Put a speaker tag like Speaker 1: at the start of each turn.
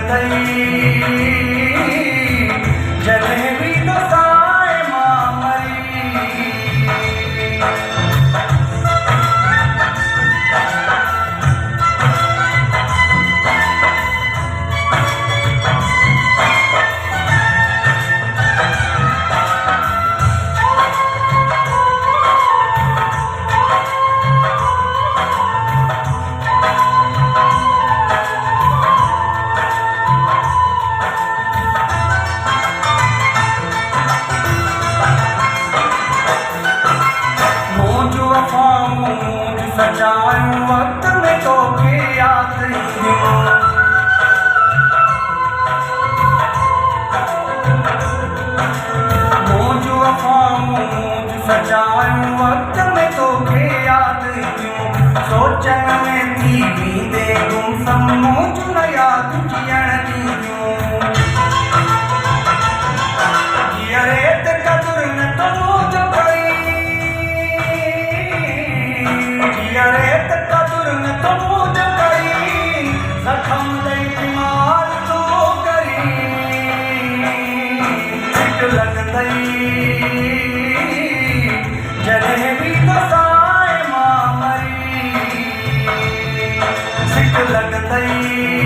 Speaker 1: लगतई जलेबी तो साए मामरी। सजाऊं वक्त में तो के याद मौज वफाऊं सजाऊं वक्त में तो के याद सोचन में थी दे तुम सब मौज न याद जियण ॾींदियूं जियरे त कदुर न तो मौज जियरे त कदुर न तो मौज करी जखम दई बीमार तो करी सिक लगतई जलेबी तो साए मामरी सिक लगतई